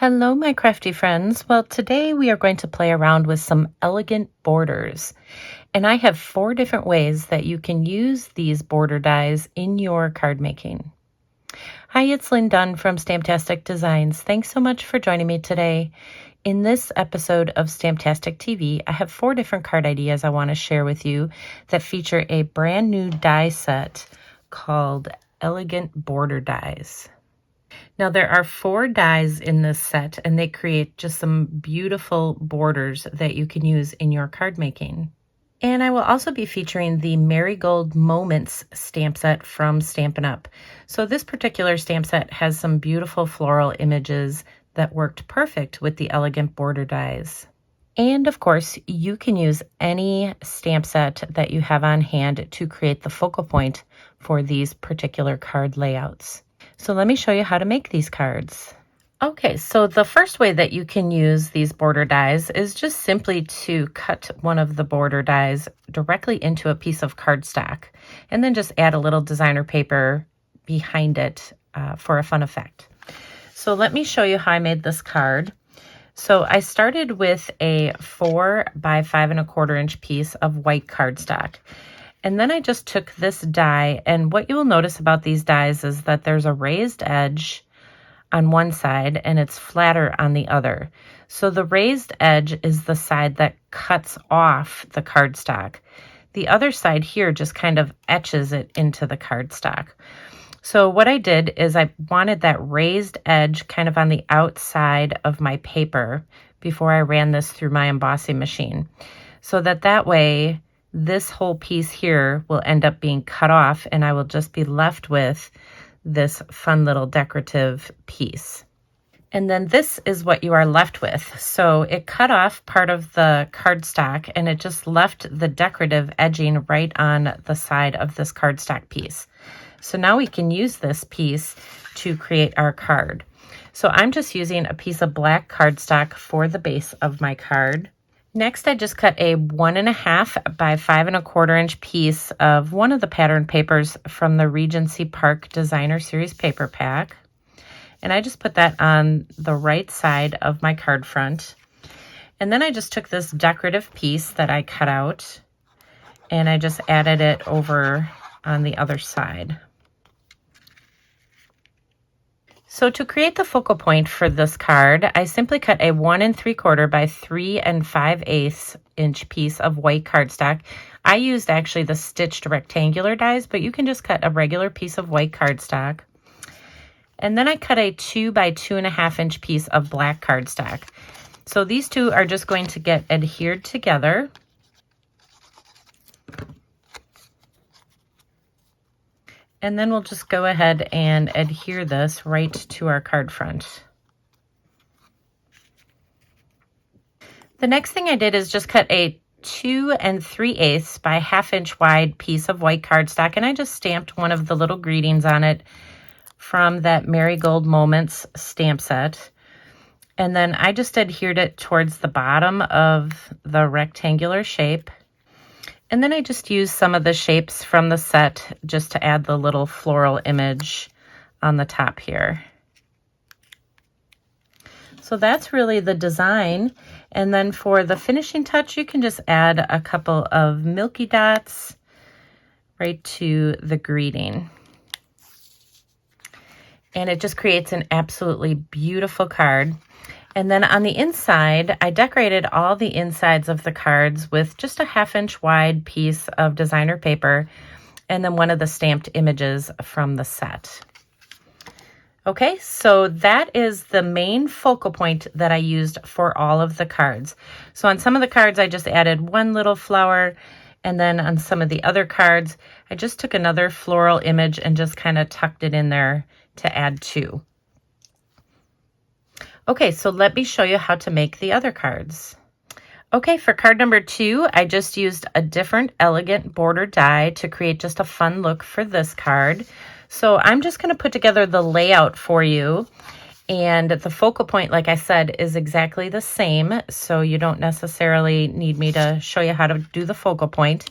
Hello, my crafty friends. Well, today we are going to play around with some elegant borders. And I have 4 different ways that you can use these border dies in your card making. Hi, it's Lynn Dunn from Stamptastic Designs. Thanks so much for joining me today. In this episode of Stamptastic TV, I have 4 different card ideas I want to share with you that feature a brand new die set called Elegant Border Dies. Now there are 4 dies in this set and they create just some beautiful borders that you can use in your card making. And I will also be featuring the Marigold Moments stamp set from Stampin Up. So this particular stamp set has some beautiful floral images that worked perfect with the elegant border dies. And of course, you can use any stamp set that you have on hand to create the focal point for these particular card layouts. So let me show you how to make these cards. Okay, so the first way that you can use these border dies is just simply to cut one of the border dies directly into a piece of cardstock and then just add a little designer paper behind it for a fun effect. So let me show you how I made this card. So I started with a 4 by 5 1/4 inch piece of white cardstock. And then I just took this die, and what you will notice about these dies is that there's a raised edge on one side and it's flatter on the other. So the raised edge is the side that cuts off the cardstock. The other side here just kind of etches it into the cardstock. So what I did is I wanted that raised edge kind of on the outside of my paper before I ran this through my embossing machine, so that way this whole piece here will end up being cut off and I will just be left with this fun little decorative piece. And then this is what you are left with. So it cut off part of the cardstock and it just left the decorative edging right on the side of this cardstock piece. So now we can use this piece to create our card. So I'm just using a piece of black cardstock for the base of my card. Next, I just cut a 1 1/2 by 5 1/4 inch piece of one of the pattern papers from the Regency Park Designer Series paper pack. And I just put that on the right side of my card front. And then I just took this decorative piece that I cut out and I just added it over on the other side. So to create the focal point for this card, I simply cut a 1 3/4 by 3 5/8 inch piece of white cardstock. I used actually the stitched rectangular dies, but you can just cut a regular piece of white cardstock. And then I cut a 2 by 2 1/2 inch piece of black cardstock. So these two are just going to get adhered together. And then we'll just go ahead and adhere this right to our card front. The next thing I did is just cut a 2 3/8 by 1/2 inch wide piece of white cardstock, and I just stamped one of the little greetings on it from that Marigold Moments stamp set. And then I just adhered it towards the bottom of the rectangular shape. And then I just used some of the shapes from the set just to add the little floral image on the top here. So that's really the design. And then for the finishing touch, you can just add a couple of milky dots right to the greeting. And it just creates an absolutely beautiful card. And then on the inside, I decorated all the insides of the cards with just a 1/2 inch wide piece of designer paper and then one of the stamped images from the set. Okay, so that is the main focal point that I used for all of the cards. So on some of the cards, I just added one little flower, and then on some of the other cards, I just took another floral image and just kind of tucked it in there to add 2. Okay, so let me show you how to make the other cards. Okay, for card number 2, I just used a different elegant border die to create just a fun look for this card. So I'm just going to put together the layout for you. And the focal point, like I said, is exactly the same. So you don't necessarily need me to show you how to do the focal point.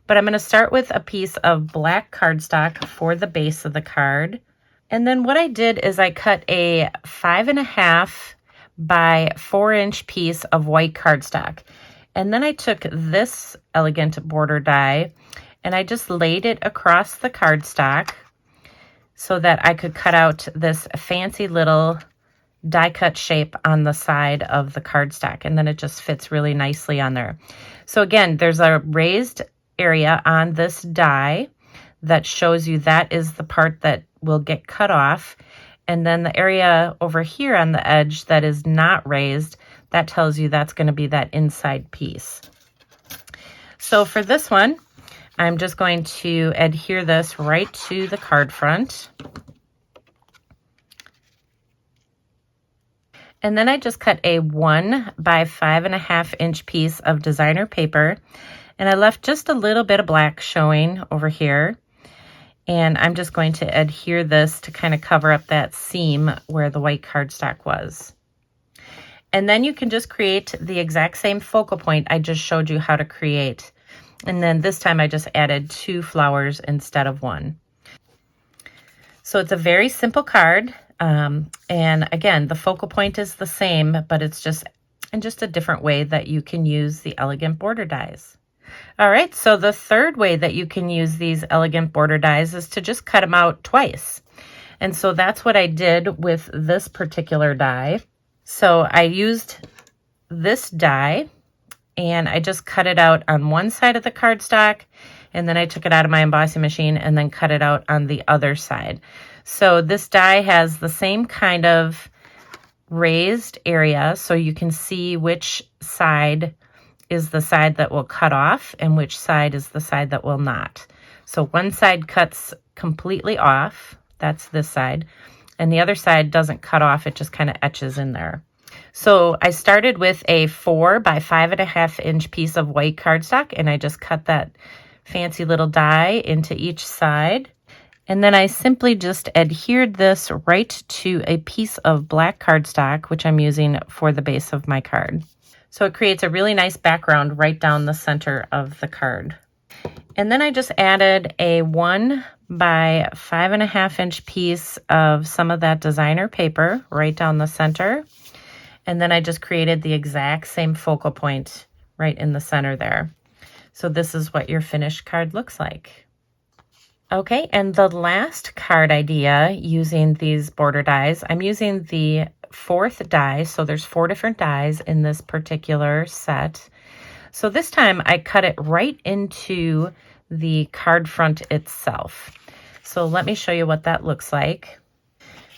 But I'm going to start with a piece of black cardstock for the base of the card. And then what I did is I cut a 5 1/2 by 4-inch piece of white cardstock. And then I took this elegant border die and I just laid it across the cardstock so that I could cut out this fancy little die cut shape on the side of the cardstock, and then it just fits really nicely on there. So again, there's a raised area on this die that shows you that is the part that will get cut off, and then the area over here on the edge that is not raised, that tells you that's going to be that inside piece. So for this one, I'm just going to adhere this right to the card front. And then I just cut a 1 by 5.5 inch piece of designer paper, and I left just a little bit of black showing over here. And I'm just going to adhere this to kind of cover up that seam where the white cardstock was. And then you can just create the exact same focal point I just showed you how to create. And then this time I just added 2 flowers instead of 1. So it's a very simple card. And again, the focal point is the same, but it's just in just a different way that you can use the elegant border dies. All right, so the third way that you can use these elegant border dies is to just cut them out twice. And so that's what I did with this particular die. So I used this die and I just cut it out on one side of the cardstock, and then I took it out of my embossing machine and then cut it out on the other side. So this die has the same kind of raised area, so you can see which side is the side that will cut off and which side is the side that will not. So one side cuts completely off, that's this side, and the other side doesn't cut off, it just kind of etches in there. So I started with a 4 by 5.5 inch piece of white cardstock, and I just cut that fancy little die into each side. And then I simply just adhered this right to a piece of black cardstock, which I'm using for the base of my card. So it creates a really nice background right down the center of the card. And then I just added a 1 by 5.5 inch piece of some of that designer paper right down the center. And then I just created the exact same focal point right in the center there. So this is what your finished card looks like. Okay, and the last card idea using these border dies, I'm using the 4th die, so there's 4 different dies in this particular set. So this time I cut it right into the card front itself. So let me show you what that looks like.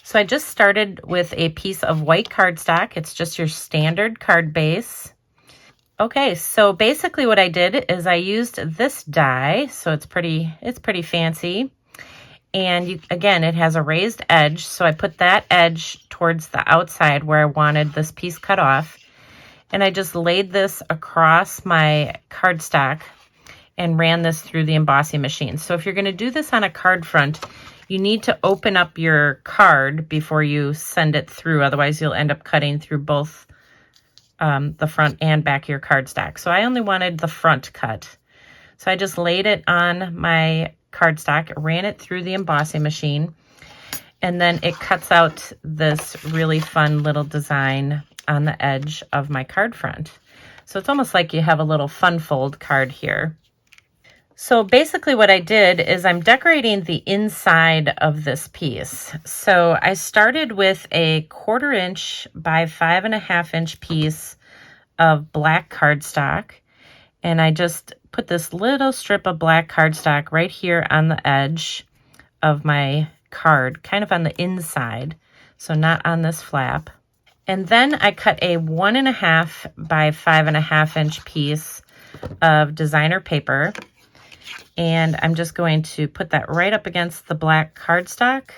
So I just started with a piece of white cardstock. It's just your standard card base. Okay, so basically what I did is I used this die, so it's pretty fancy. And again, it has a raised edge, so I put that edge towards the outside where I wanted this piece cut off. And I just laid this across my cardstock and ran this through the embossing machine. So if you're going to do this on a card front, you need to open up your card before you send it through, otherwise you'll end up cutting through both the front and back of your cardstock. So I only wanted the front cut. So I just laid it on my cardstock, ran it through the embossing machine, and then it cuts out this really fun little design on the edge of my card front. So it's almost like you have a little fun fold card here. So basically what I did is I'm decorating the inside of this piece. So I started with a 1/4 inch by 5.5 inch piece of black cardstock. And I just put this little strip of black cardstock right here on the edge of my card, kind of on the inside, so not on this flap. And then I cut a 1.5 by 5.5 inch piece of designer paper. And I'm just going to put that right up against the black cardstock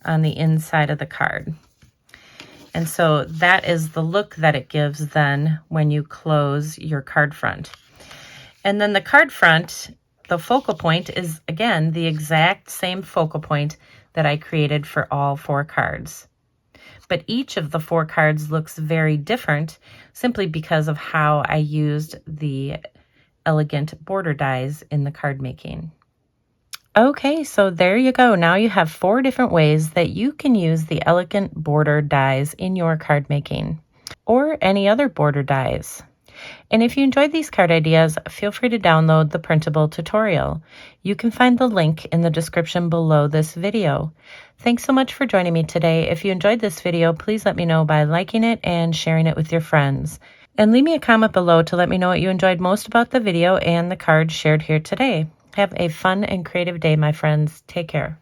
on the inside of the card. And so that is the look that it gives then when you close your card front. And then the card front, the focal point is, again, the exact same focal point that I created for all 4 cards. But each of the 4 cards looks very different simply because of how I used the elegant border dies in the card making. Okay, so there you go. Now you have 4 different ways that you can use the elegant border dies in your card making or any other border dies. And if you enjoyed these card ideas, feel free to download the printable tutorial. You can find the link in the description below this video. Thanks so much for joining me today. If you enjoyed this video, please let me know by liking it and sharing it with your friends. And leave me a comment below to let me know what you enjoyed most about the video and the cards shared here today. Have a fun and creative day, my friends. Take care.